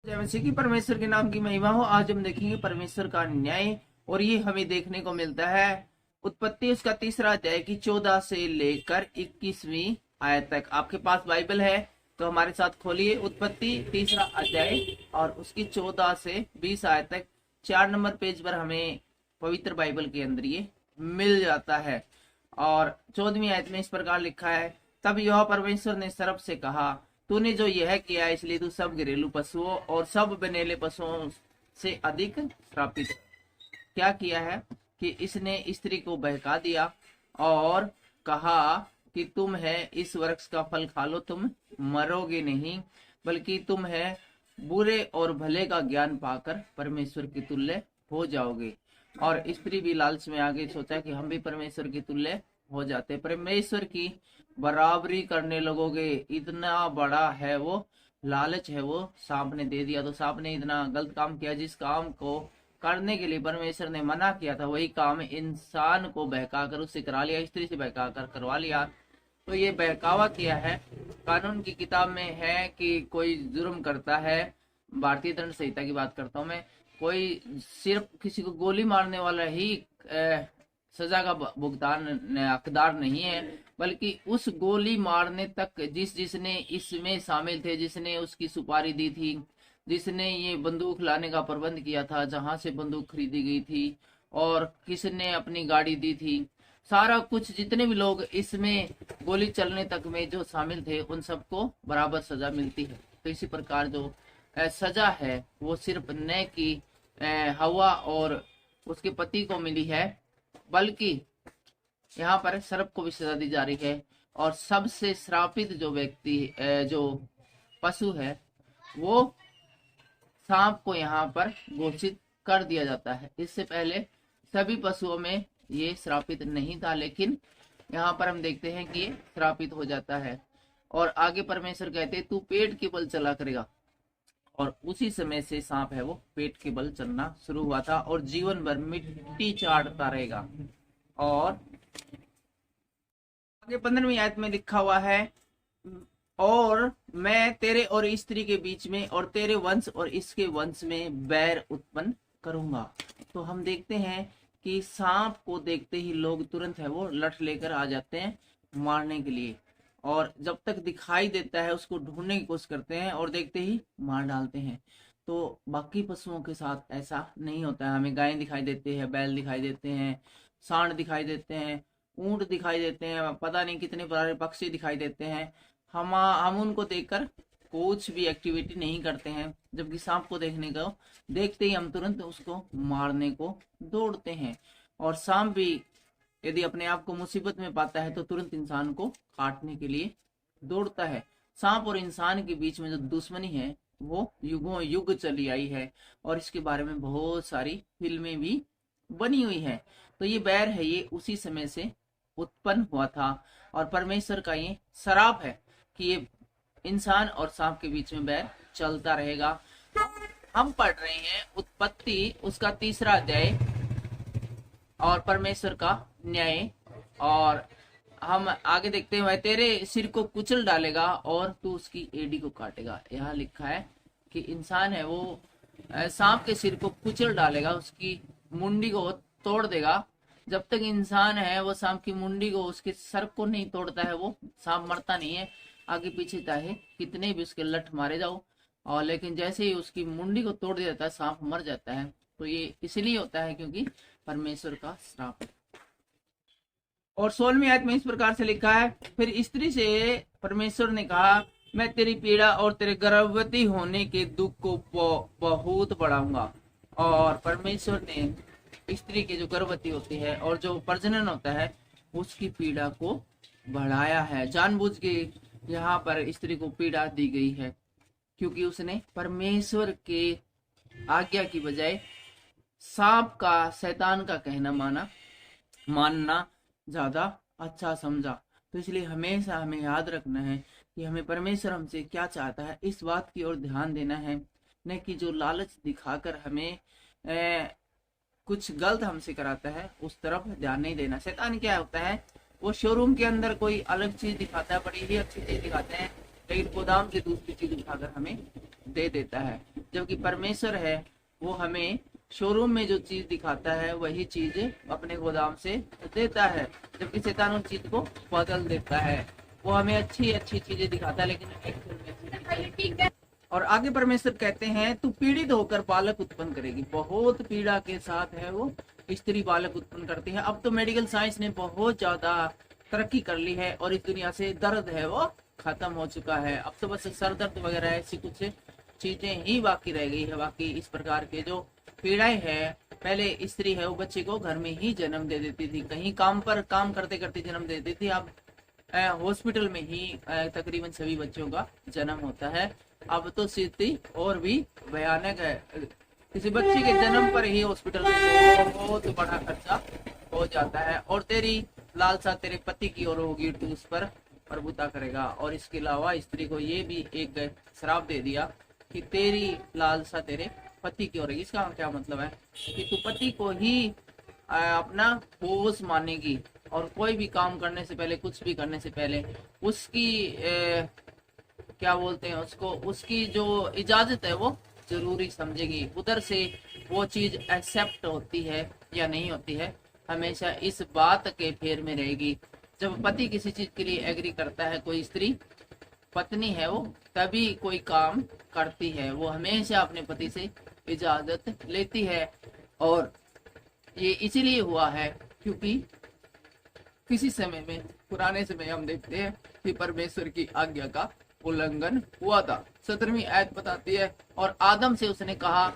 जय मसीह की। परमेश्वर के नाम की महिमा हो। आज हम देखेंगे परमेश्वर का न्याय, और ये हमें देखने को मिलता है उत्पत्ति उसका 3रा अध्याय की 14 से लेकर 21वीं आयत तक। आपके पास बाइबल है तो हमारे साथ खोलिए उत्पत्ति 3रा अध्याय और उसकी 14 से 20 आयत तक। 4 नंबर पेज पर हमें पवित्र बाइबल के अंदर ये मिल जाता है। और 14वीं आयत में इस प्रकार लिखा है, तब यहोवा परमेश्वर ने सर्प से कहा, तूने जो यह किया इसलिए तू सब घरेलू पशुओं और सब बनेले पशुओं से अधिक श्रापित। क्या किया है कि इसने स्त्री को बहका दिया और कहा कि तुम है इस वृक्ष का फल खा लो, तुम मरोगे नहीं, बल्कि तुम है बुरे और भले का ज्ञान पाकर परमेश्वर की तुल्य हो जाओगे। और स्त्री भी लालच में आगे सोचा कि हम भी परमेश्वर की तुल्य हो जाते, परमेश्वर की बराबरी करने लगोगे। इतना बड़ा है वो लालच है वो सांप ने दे दिया। तो सांप ने इतना गलत काम किया, जिस काम को करने के लिए परमेश्वर ने मना किया था वही काम इंसान को बहकाकर उससे करा लिया, स्त्री से बहकाकर करवा लिया। तो ये बहकावा किया है। कानून की किताब में है कि कोई जुर्म करता है, भारतीय दंड संहिता की बात करता हूँ मैं, कोई सिर्फ किसी को गोली मारने वाला ही सजा का भुगतान हकदार नहीं है, बल्कि उस गोली मारने तक जिसने इसमें शामिल थे, जिसने उसकी सुपारी दी थी, जिसने ये बंदूक लाने का प्रबंध किया था, जहां से बंदूक खरीदी गई थी और किसने अपनी गाड़ी दी थी, सारा कुछ जितने भी लोग इसमें गोली चलने तक में जो शामिल थे उन सबको बराबर सजा मिलती है। तो इसी प्रकार जो सजा है वो सिर्फ न कि हवा और उसके पति को मिली है, बल्कि यहाँ पर सर्प को भी सजा दी जा रही है। और सबसे श्रापित जो व्यक्ति जो पशु है वो सांप को यहाँ पर घोषित कर दिया जाता है। इससे पहले सभी पशुओं में ये श्रापित नहीं था, लेकिन यहाँ पर हम देखते हैं कि ये श्रापित हो जाता है। और आगे परमेश्वर कहते तू पेट के बल चला करेगा, और उसी समय से सांप है वो पेट के बल चलना शुरू हुआ था और जीवन भर मिट्टी चाटता रहेगा। और आगे 15वीं आयत में लिखा हुआ है, और मैं तेरे और स्त्री के बीच में और तेरे वंश और इसके वंश में बैर उत्पन्न करूंगा। तो हम देखते हैं कि सांप को देखते ही लोग तुरंत है वो लठ लेकर आ जाते हैं मारने के लिए, और जब तक दिखाई देता है उसको ढूंढने की कोशिश करते हैं और देखते ही मार डालते हैं। तो बाकी पशुओं के साथ ऐसा नहीं होता है। हमें गायें दिखाई देती है, बैल दिखाई देते हैं, सांड दिखाई देते हैं, ऊंट दिखाई देते हैं, पता नहीं कितने प्रकार के पक्षी दिखाई देते हैं। हम उनको देखकर कुछ भी एक्टिविटी नहीं करते हैं, जबकि सांप को देखते ही हम तुरंत उसको मारने को दौड़ते हैं। और सांप भी यदि अपने आप को मुसीबत में पाता है तो तुरंत इंसान को काटने के लिए दौड़ता है। सांप और इंसान के बीच में जो दुश्मनी है वो युगों युग चली आई है, और इसके बारे में बहुत सारी फिल्में भी बनी हुई है। तो ये बैर है ये उसी समय से उत्पन्न हुआ था, और परमेश्वर का ये श्राप है कि ये इंसान और सांप के बीच में बैर चलता रहेगा। हम पढ़ रहे हैं उत्पत्ति उसका 3रा अध्याय और परमेश्वर का न्याय। और हम आगे देखते हैं, वह तेरे सिर को कुचल डालेगा और तू उसकी एड़ी को काटेगा। यहाँ लिखा है कि इंसान है वो सांप के सिर को कुचल डालेगा, उसकी मुंडी को तोड़ देगा। जब तक इंसान है वो सांप की मुंडी को, उसके सर को नहीं तोड़ता है वो सांप मरता नहीं है। आगे पीछे चाहे कितने भी उसके लठ मारे जाओ, और लेकिन जैसे ही उसकी मुंडी को तोड़ दिया जाता है सांप मर जाता है। तो ये इसलिए होता है क्योंकि परमेश्वर का श्राप है। और 16वीं आयत में इस प्रकार से लिखा है, फिर स्त्री से परमेश्वर ने कहा, मैं तेरी पीड़ा और तेरे गर्भवती होने के दुख को बहुत बढ़ाऊंगा। और परमेश्वर ने स्त्री के जो गर्भवती होती है और जो प्रजनन होता है उसकी पीड़ा को बढ़ाया है। जानबूझ के यहाँ पर स्त्री को पीड़ा दी गई है, क्योंकि उसने परमेश्वर के आज्ञा की बजाय सांप का, शैतान का कहना मानना ज्यादा अच्छा समझा। तो इसलिए हमेशा हमें याद रखना है कि हमें परमेश्वर हमसे क्या चाहता है, इस बात की ओर ध्यान देना है, न कि जो लालच दिखाकर हमें कुछ गलत हमसे कराता है उस तरफ ध्यान नहीं देना। शैतान क्या होता है, वो शोरूम के अंदर कोई अलग चीज दिखाता है, बड़ी ही अच्छी चीज दिखाते हैं, लेकिन गोदाम से दूसरी चीज उठाकर हमें दे देता है। जबकि परमेश्वर है वो हमें शोरूम में जो चीज दिखाता है वही चीज अपने गोदाम से देता है, जबकि शैतान उन चीज को बदल देता है। वो हमें अच्छी अच्छी चीजें दिखाता है लेकिन एक्चुअल में अच्छी चीजें। और आगे परमेश्वर कहते हैं तू पीड़ित होकर बालक उत्पन्न करेगी। बहुत पीड़ा के साथ है वो स्त्री बालक उत्पन्न करती है। अब तो मेडिकल साइंस ने बहुत ज्यादा तरक्की कर ली है और इस दुनिया से दर्द है वो खत्म हो चुका है। अब तो बस सर दर्द वगैरह ऐसी कुछ चीजें ही बाकी रह गई है। बाकी इस प्रकार के जो पीड़ाएं है, पहले स्त्री है वो बच्चे को घर में ही जन्म दे देती थी, कहीं काम पर काम करते करते जन्म दे देती थी। अब हॉस्पिटल में ही तकरीबन सभी बच्चों का जन्म होता है। अब तो स्थिति और भी भयानक है, किसी बच्चे के जन्म पर ही हॉस्पिटल में बहुत बड़ा खर्चा हो जाता है। और तेरी लालसा तेरे पति की ओर होगी, तू उस पर प्रभुता करेगा। और इसके अलावा स्त्री को ये भी एक श्राप दे दिया कि तेरी लालसा तेरे पति की ओर होगी। इसका क्या मतलब है कि तू पति को ही अपना बोझ मानेगी और कोई भी काम करने से पहले, कुछ भी करने से पहले उसकी क्या बोलते हैं उसको, उसकी जो इजाजत है वो जरूरी समझेगी। उधर से वो चीज एक्सेप्ट होती है या नहीं होती है, हमेशा इस बात के फेर में रहेगी। जब पति किसी चीज के लिए एग्री करता है, कोई स्त्री पत्नी है वो तभी कोई काम करती है, वो हमेशा अपने पति से इजाजत लेती है। और ये इसीलिए हुआ है क्योंकि किसी समय में, पुराने समय हम देखते हैं कि परमेश्वर की आज्ञा का उल्लंघन हुआ था। 17वीं आयत बताती है और आदम से उसने कहा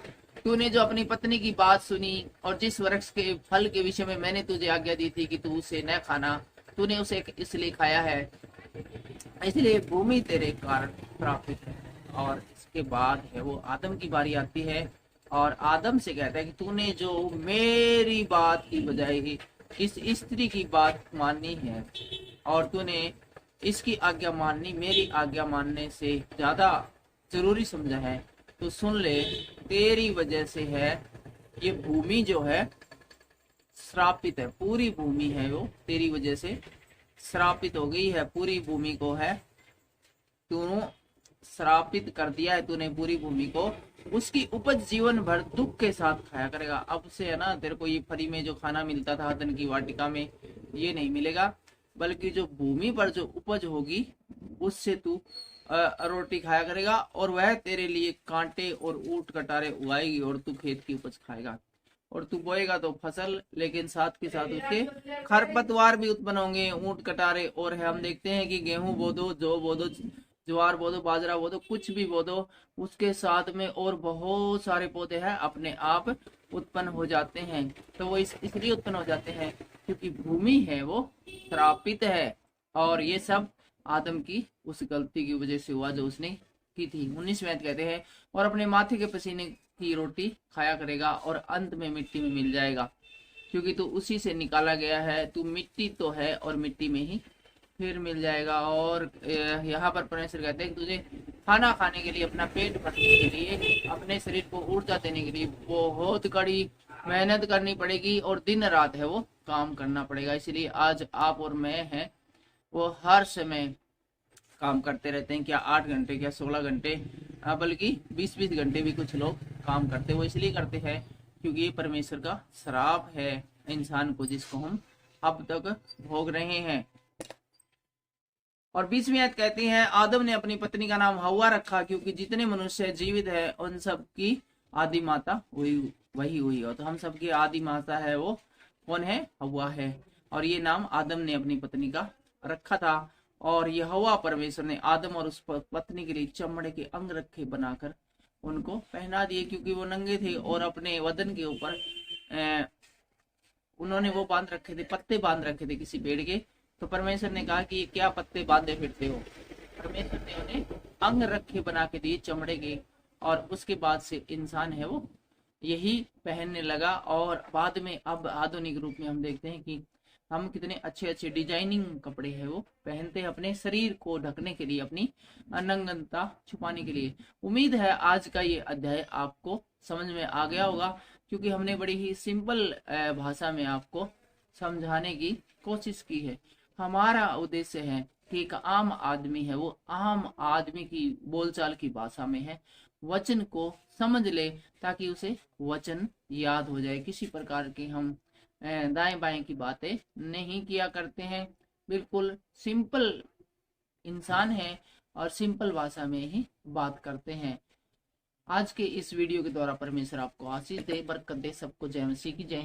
तूने जो अपनी पत्नी की बात सुनी और जिस वृक्ष के फल के विषय में मैंने तुझे आज्ञा दी थी कि तू उसे न खाना, तूने उसे इसलिए खाया है, इसलिए भूमि तेरे कारण श्रापित है। और इसके बाद है वो आदम की बारी आती है और आदम से कहता है कि तूने जो मेरी बात की बजाय ही इस स्त्री की बात माननी है और तूने इसकी आज्ञा माननी मेरी आज्ञा मानने से ज्यादा जरूरी समझा है, तो सुन ले, तेरी वजह से है ये भूमि जो है श्रापित है। पूरी भूमि है वो तेरी वजह से श्रापित हो गई है। पूरी भूमि को है तूने श्रापित कर दिया है, तूने पूरी भूमि को। उसकी उपज जीवन भर दुख के साथ खाया करेगा। अब से है ना, तेरे को ये फ्री में जो खाना मिलता था धन की वाटिका में, ये नहीं मिलेगा, बल्कि जो भूमि पर जो उपज होगी उससे तू रोटी खाया करेगा और वह तेरे लिए कांटे और ऊंट कटारे उगाएगी और तू खेत की उपज खाएगा। और तू बोएगा तो फसल, लेकिन साथ के साथ उसके खरपतवार भी उत्पन्न होंगे, ऊंट कटारे। और हम देखते हैं कि गेहूं बो दो, जौ बो दो, ज्वार बो दो, बाजरा बो दो, कुछ भी बो दो, उसके साथ में और बहुत सारे पौधे हैं अपने आप उत्पन्न हो जाते हैं। तो वो इसलिए उत्पन्न हो जाते हैं क्योंकि भूमि है वो श्रापित है। और ये सब आदम की उस गलती की वजह से हुआ जो उसने की थी। 19वें आयत कहते हैं और अपने माथे के पसीने की रोटी खाया करेगा और अंत में मिट्टी में मिल जाएगा, क्योंकि तू उसी से निकाला गया है, तू मिट्टी तो है और मिट्टी में ही फिर मिल जाएगा। और यहाँ पर परमेश्वर कहते हैं कि तुझे खाना खाने के लिए, अपना पेट भरने के लिए, अपने शरीर को ऊर्जा देने के लिए बहुत कड़ी मेहनत करनी पड़ेगी और दिन रात है वो काम करना पड़ेगा। इसलिए आज आप और मैं हैं वो हर समय काम करते रहते हैं। क्या 8 घंटे, क्या 16 घंटे, बल्कि 20-20 घंटे भी कुछ लोग काम करते। वो इसलिए करते हैं क्योंकि ये परमेश्वर का श्राप है इंसान को, जिसको हम अब तक भोग रहे हैं। और 20वीं आयत कहती है आदम ने अपनी पत्नी का नाम हव्वा रखा, क्योंकि जितने मनुष्य जीवित है उन सब की आदि माता वही हुई हो। तो हम सबकी आदि माता है वो कौन है? हव्वा है। और ये नाम आदम ने अपनी पत्नी का रखा था। और यहोवा परमेश्वर ने आदम और उस पत्नी के लिए चमड़े के अंग रखे बनाकर उनको पहना दिए, क्योंकि वो नंगे थे और अपने वदन के ऊपर उन्होंने वो बांध रखे थे, पत्ते बांध रखे थे किसी पेड़ के। तो परमेश्वर ने कहा कि ये क्या पत्ते बांधे फिरते हो? परमेश्वर ने उन्हें अंग रखे बना के दिए चमड़े के, और उसके बाद से इंसान है वो यही पहनने लगा। और बाद में अब आधुनिक रूप में हम देखते हैं कि हम कितने अच्छे अच्छे डिजाइनिंग कपड़े हैं वो पहनते हैं अपने शरीर को ढकने के लिए, अपनी अनंगता छुपाने के लिए। उम्मीद है आज का ये अध्याय आपको समझ में आ गया होगा, क्योंकि हमने बड़ी ही सिंपल भाषा में आपको समझाने की कोशिश की है। हमारा उद्देश्य है कि एक आम आदमी है, वो आम आदमी की बोलचाल की भाषा में है, वचन को समझ ले ताकि उसे वचन याद हो जाए। किसी प्रकार के हम दाएं बाएं की बातें नहीं किया करते हैं, बिल्कुल सिंपल इंसान है और सिंपल भाषा में ही बात करते हैं। आज के इस वीडियो के द्वारा परमेश्वर आपको आशीष दे, बरकत दे। सबको जय मसीह की जय।